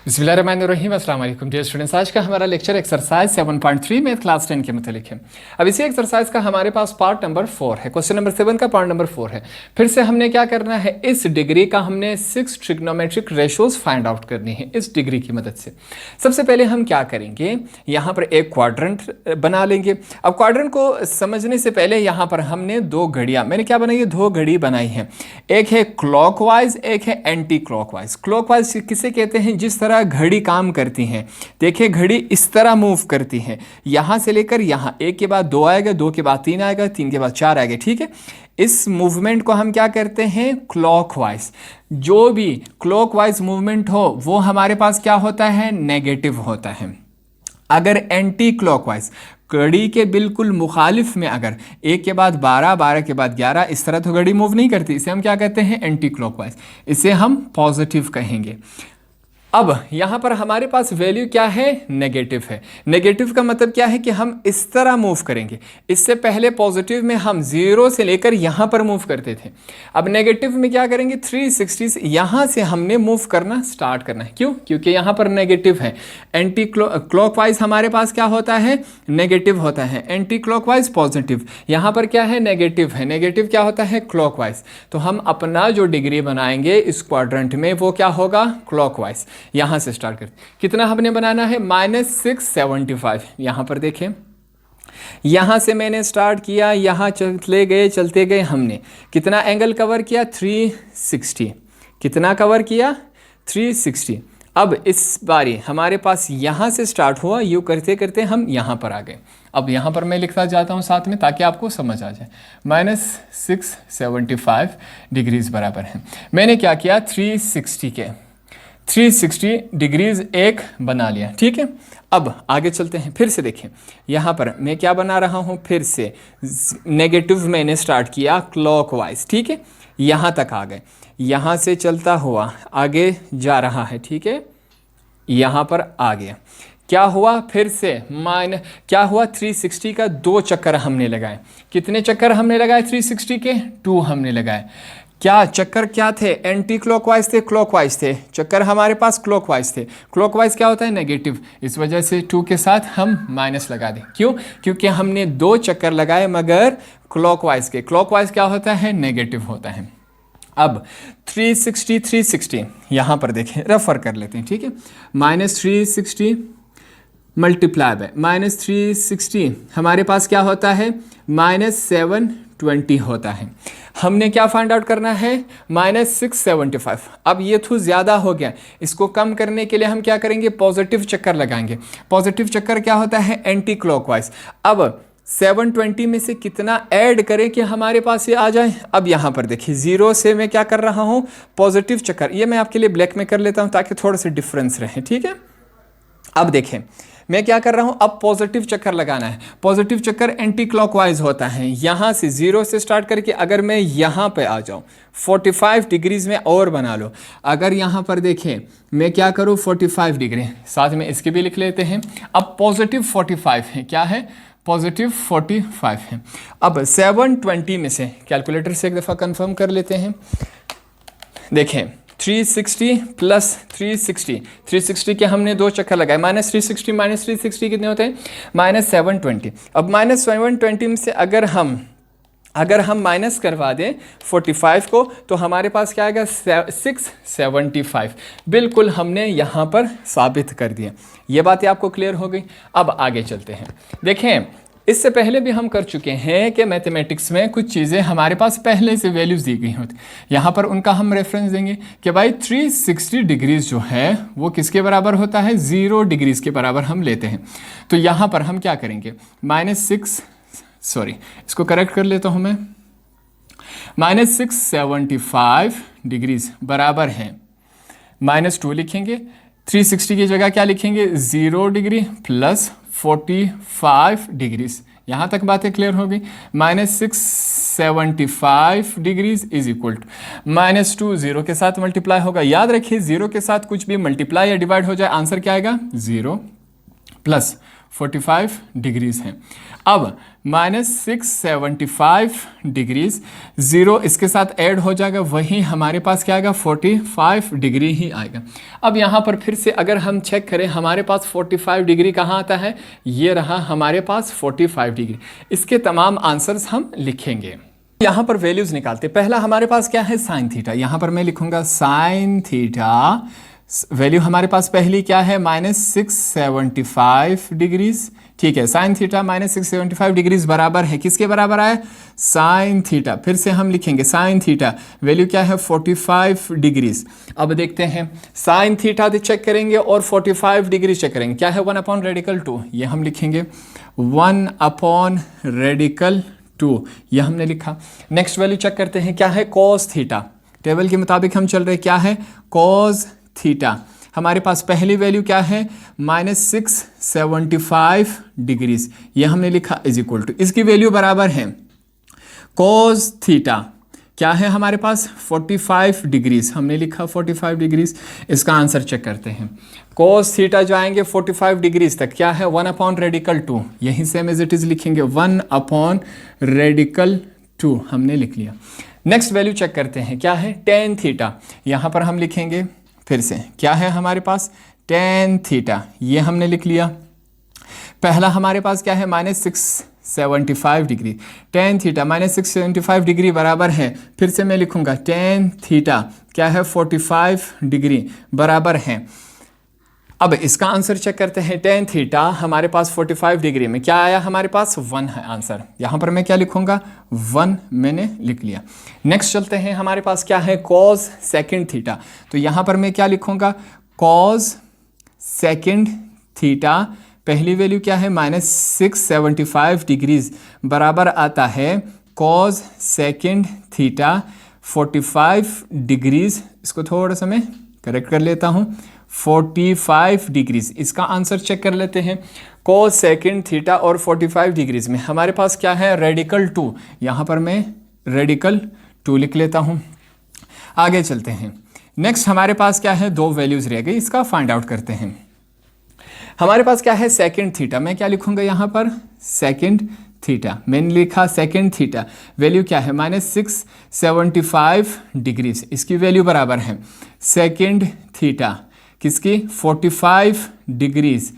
बिस्मिल्लाहिर्रहमानिर्रहीम। अस्सलाम वालेकुम डियर स्टूडेंट्स। आज का हमारा लेक्चर एक्सरसाइज 7.3 मैथ क्लास 10 के मतलब है। अब इसी एक्सरसाइज का हमारे पास पार्ट नंबर 4 है। क्वेश्चन नंबर 7 का पार्ट नंबर 4 है। फिर से हमने क्या करना है, इस डिग्री का हमने 6 ट्रिग्नोमेट्रिक रेशोज फाइंड आउट करनी है इस डिग्री की मदद से। सबसे पहले हम क्या करेंगे, यहाँ पर एक क्वाड्रेंट बना लेंगे। अब क्वाड्रेंट को समझने से पहले यहाँ पर हमने दो घड़ियाँ, मैंने क्या बनाई है, दो घड़ी बनाई है। एक है क्लॉकवाइज, एक है एंटी क्लॉकवाइज। क्लॉकवाइज किसे कहते हैं, जिस तरह घड़ी काम करती हैं। देखिए घड़ी इस तरह मूव करती है, यहां से लेकर यहां, एक के बाद दो आएगा, दो के बाद तीन आएगा, तीन के बाद चार आएगा, ठीक है। इस मूवमेंट को हम क्या करते हैं, क्लॉकवाइज। जो भी क्लॉकवाइज मूवमेंट हो वो हमारे पास क्या होता है, नेगेटिव होता है। अगर एंटी क्लॉकवाइज, घड़ी के बिल्कुल मुखालिफ में, अगर एक के बाद 12, 12 के बाद 11, इस तरह तो घड़ी मूव नहीं करती, इसे हम क्या कहते हैं, एंटी क्लॉकवाइज। इसे हम पॉजिटिव कहेंगे। अब यहां पर हमारे पास वैल्यू क्या है, नेगेटिव है। नेगेटिव का मतलब क्या है कि हम इस तरह मूव करेंगे। इससे पहले पॉजिटिव में हम 0 से लेकर यहां पर मूव करते थे। अब नेगेटिव में क्या करेंगे, 360 से यहां से हमने मूव करना स्टार्ट करना है। क्यों, क्योंकि यहां पर नेगेटिव है। एंटी क्लॉकवाइज हमारे पास क्या होता है, नेगेटिव होता है। एंटी क्लॉकवाइज पॉजिटिव, यहां पर क्या है, नेगेटिव है। नेगेटिव क्या होता है, क्लॉकवाइज। तो हम अपना जो डिग्री बनाएंगे इस क्वाड्रेंट में वो क्या होगा, क्लॉकवाइज। यहां से स्टार्ट करते, कितना हमने बनाना है, -675। यहां पर देखें, यहां से मैंने स्टार्ट किया, यहां चलते गए हमने कितना एंगल कवर किया, 360। कितना कवर किया, 360। अब इस बारी हमारे पास यहां से स्टार्ट हुआ, यूं करते करते हम यहां पर आ गए। अब यहां पर मैं लिखता जाता हूं साथ में ताकि आपको समझ आ जाए। -675 डिग्रीज बराबर है, मैंने क्या किया, 360 डिग्रीज एक बना लिया, ठीक है। अब आगे चलते हैं, फिर से देखें, यहाँ पर मैं क्या बना रहा हूँ, फिर से नेगेटिव मैंने स्टार्ट किया क्लॉकवाइज, ठीक है। यहाँ तक आ गए, यहाँ से चलता हुआ आगे जा रहा है, ठीक है। यहाँ पर आ गया, क्या हुआ, फिर से क्या हुआ, 360 का 2 चक्कर हमने लगाए। कितने चक्कर हमने लगाए 360 के, 2 हमने लगाए। क्या चक्कर क्या थे, एंटी क्लॉकवाइज थे, क्लॉकवाइज थे। चक्कर हमारे पास क्लॉकवाइज थे। क्लॉकवाइज क्या होता है, नेगेटिव, इस वजह से 2 के साथ हम माइनस लगा दें। क्यों, क्योंकि हमने 2 चक्कर लगाए मगर क्लॉकवाइज के। क्लॉकवाइज क्या होता है, नेगेटिव होता है। अब 360 यहाँ पर देखें, रेफर कर लेते हैं, ठीक है। -360 मल्टीप्लाई बाय -360 हमारे पास क्या होता है, -720 होता है। हमने क्या फाइंड आउट करना है, -675। अब ये तो ज़्यादा हो गया, इसको कम करने के लिए हम क्या करेंगे, पॉजिटिव चक्कर लगाएंगे। पॉजिटिव चक्कर क्या होता है, एंटी क्लॉकवाइज। अब 720 में से कितना ऐड करें कि हमारे पास ये आ जाए। अब यहाँ पर देखिए, 0 से मैं क्या कर रहा हूँ, पॉजिटिव चक्कर। ये मैं आपके लिए ब्लैक में कर लेता हूँ ताकि थोड़ा सा डिफरेंस रहे, ठीक है। अब देखें मैं क्या कर रहा हूं, अब पॉजिटिव चक्कर लगाना है। पॉजिटिव चक्कर एंटी क्लॉकवाइज होता है। यहां से 0 से स्टार्ट करके अगर मैं यहां पे आ जाऊं, 45 डिग्रीज में और बना लो। अगर यहां पर देखें मैं क्या करूं, 45 डिग्री, साथ में इसके भी लिख लेते हैं। अब पॉजिटिव 45 है, क्या है, पॉजिटिव 45 है। अब 720 में से कैलकुलेटर से एक दफ़ा कंफर्म कर लेते हैं। देखें 360 प्लस 360 के हमने 2 चक्कर लगाए। -360 कितने होते हैं, -720। अब -720 में से अगर हम माइनस करवा दें 45 को, तो हमारे पास क्या आएगा, 675। बिल्कुल हमने यहाँ पर साबित कर दिया। ये बातें आपको क्लियर हो गई। अब आगे चलते हैं। देखें इससे पहले भी हम कर चुके हैं कि मैथमेटिक्स में कुछ चीज़ें हमारे पास पहले से वैल्यूज़ दी गई होती, यहाँ पर उनका हम रेफरेंस देंगे कि भाई 360 डिग्रीज जो है वो किसके बराबर होता है, 0 डिग्रीज के बराबर हम लेते हैं। तो यहाँ पर हम क्या करेंगे, इसको करेक्ट कर लेता हूँ मैं, -675 डिग्रीज बराबर है, -2 लिखेंगे। 360 की जगह क्या लिखेंगे, 0 डिग्री प्लस 45 डिग्रीज। यहाँ तक बातें क्लियर हो गई। -675 डिग्रीज इज इक्वल टू -2, 0 के साथ मल्टीप्लाई होगा। याद रखिए 0 के साथ कुछ भी मल्टीप्लाई या डिवाइड हो जाए आंसर क्या आएगा, 0 प्लस 45 डिग्रीज है। अब -675 डिग्रीज, 0 इसके साथ ऐड हो जाएगा, वहीं हमारे पास क्या आएगा 45 डिग्री ही आएगा। अब यहाँ पर फिर से अगर हम चेक करें हमारे पास 45 डिग्री कहाँ आता है, ये रहा हमारे पास 45 डिग्री। इसके तमाम आंसर्स हम लिखेंगे। यहाँ पर वैल्यूज निकालते, पहला हमारे पास क्या है साइन थीटा, यहाँ पर मैं लिखूंगा साइन थीटा, वैल्यू हमारे पास पहली क्या है -675 डिग्रीज, ठीक है। साइन थीटा -675 डिग्रीज बराबर है, किसके बराबर आया, साइन थीटा। फिर से हम लिखेंगे साइन थीटा, वैल्यू क्या है 45 डिग्रीज। अब देखते हैं साइन थीटा चेक करेंगे और 45 डिग्री चेक करेंगे, क्या है 1/2, ये हम लिखेंगे 1/2, ये हमने लिखा। नेक्स्ट वैल्यू चेक करते हैं, क्या है कॉस थीटा, टेबल के मुताबिक हम चल रहे, क्या है कॉस थीटा। हमारे पास पहली वैल्यू क्या है -675 डिग्रीज, ये हमने लिखा इज इक्वल टू, इसकी वैल्यू बराबर है कॉस थीटा, क्या है हमारे पास 45 डिग्रीज, हमने लिखा 45 डिग्रीज। इसका आंसर चेक करते हैं, कॉस थीटा जो आएंगे 45 डिग्रीज तक, क्या है 1/2, यही सेम एज इट इज लिखेंगे 1/2, हमने लिख लिया। नेक्स्ट वैल्यू चेक करते हैं, क्या है टेन थीटा, यहां पर हम लिखेंगे फिर से, क्या है हमारे पास टेन थीटा, ये हमने लिख लिया। पहला हमारे पास क्या है -675 डिग्री, टेन थीटा -675 डिग्री बराबर है, फिर से मैं लिखूंगा टेन थीटा क्या है 45 डिग्री बराबर है। अब इसका आंसर चेक करते हैं, टेन थीटा हमारे पास 45 डिग्री में क्या आया, हमारे पास 1 है आंसर, यहां पर मैं क्या लिखूंगा 1 मैंने लिख लिया। नेक्स्ट चलते हैं, हमारे पास क्या है कॉस सेकंड थीटा, तो यहां पर मैं क्या लिखूंगा कॉस सेकंड थीटा, पहली वैल्यू क्या है -675 डिग्रीज बराबर आता है कॉस सेकंड थीटा 45 डिग्रीज, इसको थोड़ा सा मैं करेक्ट कर लेता हूं 45 डिग्रीज। इसका आंसर चेक कर लेते हैं, कॉस सेकंड थीटा और 45 डिग्रीज में हमारे पास क्या है रेडिकल 2, यहां पर मैं रेडिकल 2 लिख लेता हूं। आगे चलते हैं, नेक्स्ट हमारे पास क्या है, दो वैल्यूज रह गई, इसका फाइंड आउट करते हैं। हमारे पास क्या है सेकंड थीटा, मैं क्या लिखूंगा यहां पर सेकंड थीटा, मैंने लिखा सेकंड थीटा, वैल्यू क्या है -675 डिग्रीज, इसकी वैल्यू बराबर है सेकंड थीटा किसकी 45 डिग्रीज।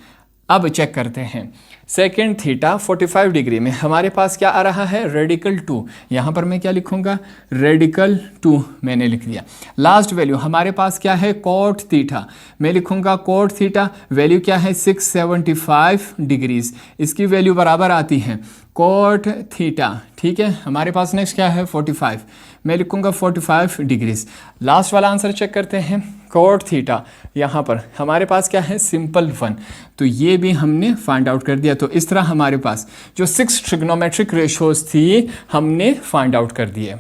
अब चेक करते हैं, सेकेंड थीटा 45 डिग्री में हमारे पास क्या आ रहा है रेडिकल 2, यहाँ पर मैं क्या लिखूंगा रेडिकल 2 मैंने लिख दिया। लास्ट वैल्यू हमारे पास क्या है कॉट थीटा, मैं लिखूंगा कॉट थीटा, वैल्यू क्या है 675 डिग्रीज, इसकी वैल्यू बराबर आती है कॉट थीटा, ठीक है। हमारे पास नेक्स्ट क्या है 45, मैं लिखूंगा 45 डिग्रीज। लास्ट वाला आंसर चेक करते हैं, कॉट थीटा यहाँ पर हमारे पास क्या है सिंपल 1, तो ये भी हमने फाइंड आउट कर दिया। तो इस तरह हमारे पास जो 6 ट्रिग्नोमेट्रिक रेशोज थी हमने फाइंड आउट कर दिए।